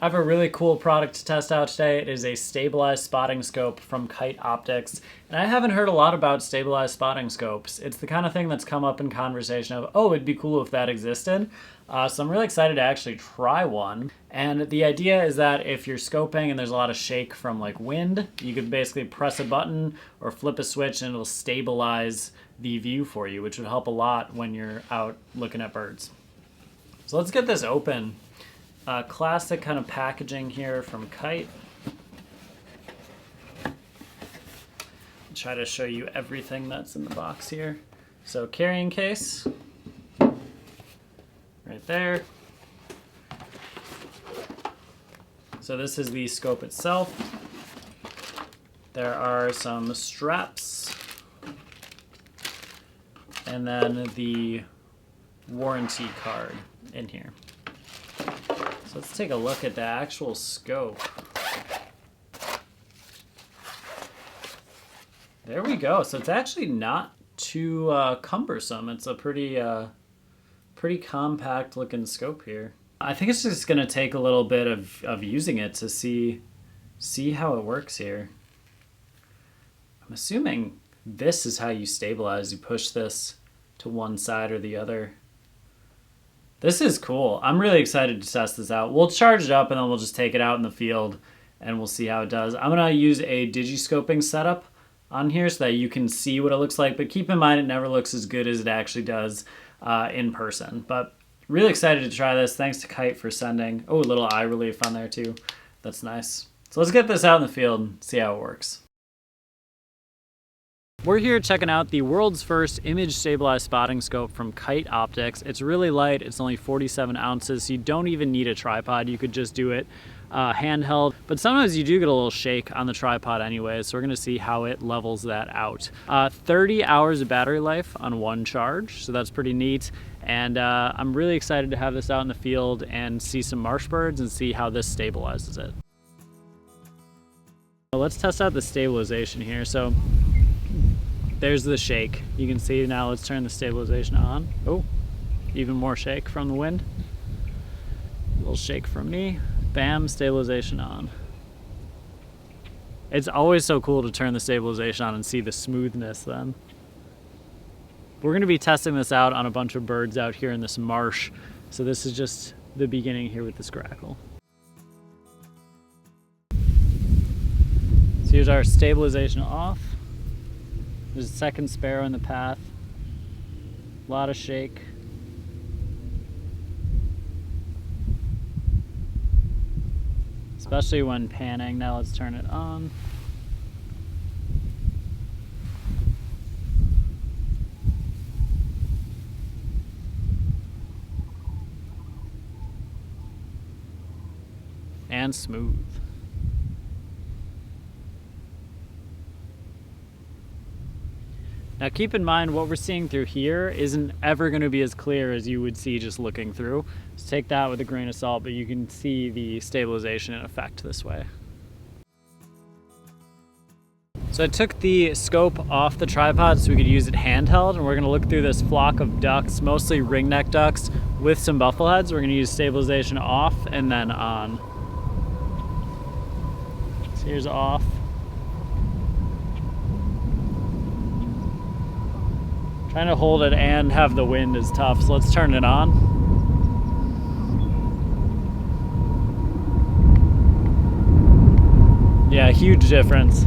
I have a really cool product to test out today. It is a stabilized spotting scope from Kite Optics. And I haven't heard a lot about stabilized spotting scopes. It's the kind of thing that's come up in conversation of, oh, it'd be cool if that existed. So I'm really excited to actually try one. And the idea is that if you're scoping and there's a lot of shake from like wind, you could basically press a button or flip a switch and it'll stabilize the view for you, which would help a lot when you're out looking at birds. So let's get this open. Classic kind of packaging here from Kite. I'll try to show you everything that's in the box here. So carrying case, right there. So this is the scope itself. There are some straps, and then the warranty card in here. So let's take a look at the actual scope. There we go. So it's actually not too cumbersome. It's a pretty compact looking scope here. I think it's just gonna take a little bit of using it to see how it works here. I'm assuming this is how you stabilize. You push this to one side or the other. This is cool. I'm really excited to test this out. We'll charge it up and then we'll just take it out in the field and we'll see how it does. I'm gonna use a digiscoping setup on here so that you can see what it looks like, but keep in mind it never looks as good as it actually does in person. But really excited to try this. Thanks to Kite for sending. Oh, a little eye relief on there too. That's nice. So let's get this out in the field and see how it works. We're here checking out the world's first image stabilized spotting scope from Kite Optics. It's really light, it's only 47 ounces, so you don't even need a tripod. You could just do it handheld, but sometimes you do get a little shake on the tripod anyway, so we're gonna see how it levels that out. 30 hours of battery life on one charge, so that's pretty neat. And I'm really excited to have this out in the field and see some marsh birds and see how this stabilizes it. Let's test out the stabilization here. So there's the shake. You can see now. Let's turn the stabilization on. Oh, even more shake from the wind. A little shake from me. Bam, stabilization on. It's always so cool to turn the stabilization on and see the smoothness then. We're gonna be testing this out on a bunch of birds out here in this marsh. So this is just the beginning here with this grackle. So here's our stabilization off. There's a second sparrow in the path. A lot of shake. Especially when panning. Now let's turn it on. And smooth. Now keep in mind what we're seeing through here isn't ever going to be as clear as you would see just looking through. So take that with a grain of salt, but you can see the stabilization in effect this way. So I took the scope off the tripod so we could use it handheld, and we're going to look through this flock of ducks, mostly ringneck ducks with some buffleheads. We're going to use stabilization off and then on. So here's off. Trying to hold it and have the wind is tough, so let's turn it on. Yeah, huge difference.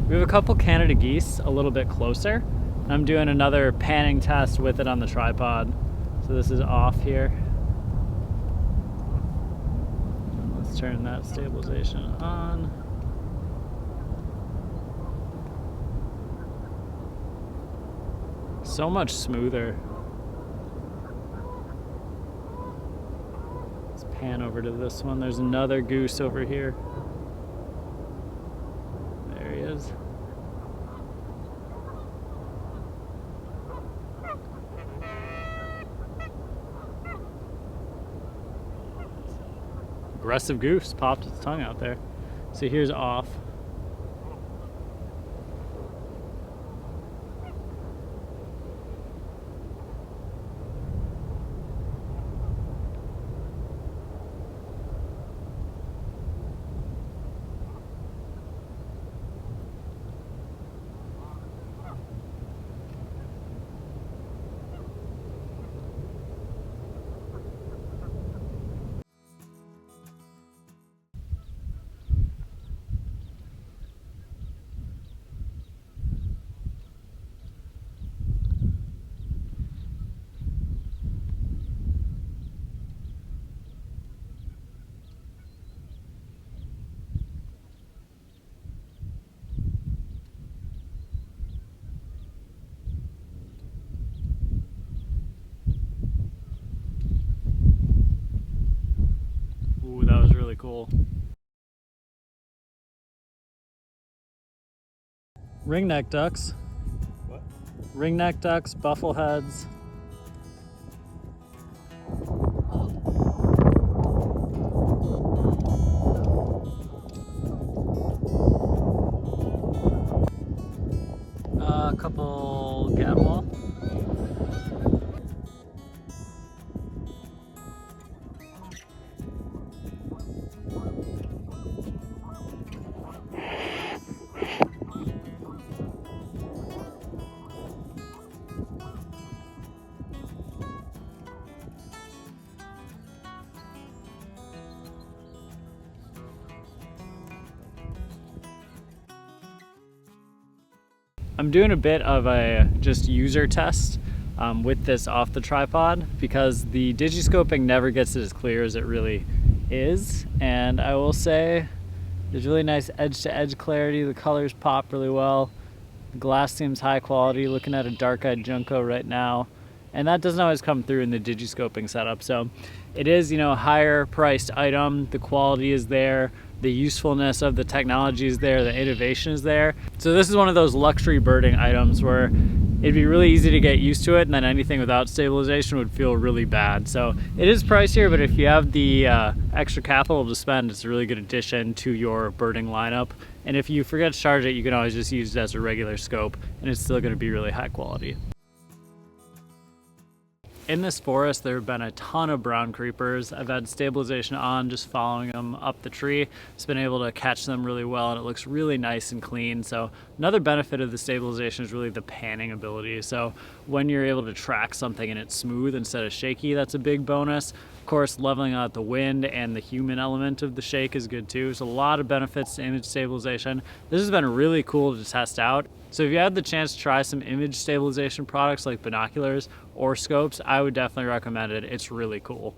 We have a couple Canada geese a little bit closer. I'm doing another panning test with it on the tripod. So this is off here. Let's turn that stabilization on. So much smoother. Let's pan over to this one. There's another goose over here. There he is. Aggressive goose popped its tongue out there. So here's off. cool. Ringneck ducks. What? Ringneck ducks, buffleheads. A couple gadwall. I'm doing a bit of a just user test with this off the tripod because the digiscoping never gets it as clear as it really is, and I will say there's really nice edge-to-edge clarity. The colors pop really well. The glass seems high quality. Looking at a dark-eyed Junko right now, and that doesn't always come through in the digiscoping setup. So it is, you know, a higher priced item. The quality is there. The usefulness of the technology is there, the innovation is there. So this is one of those luxury birding items where it'd be really easy to get used to it, and then anything without stabilization would feel really bad. So it is pricier, but if you have the extra capital to spend, it's a really good addition to your birding lineup. And if you forget to charge it, you can always just use it as a regular scope, and it's still gonna be really high quality. In this forest, there have been a ton of brown creepers. I've had stabilization on, just following them up the tree. It's been able to catch them really well, and it looks really nice and clean. So another benefit of the stabilization is really the panning ability. So when you're able to track something and it's smooth instead of shaky, that's a big bonus. Of course, leveling out the wind and the human element of the shake is good too. So a lot of benefits to image stabilization. This has been really cool to test out. So if you had the chance to try some image stabilization products like binoculars or scopes, I would definitely recommend it. It's really cool.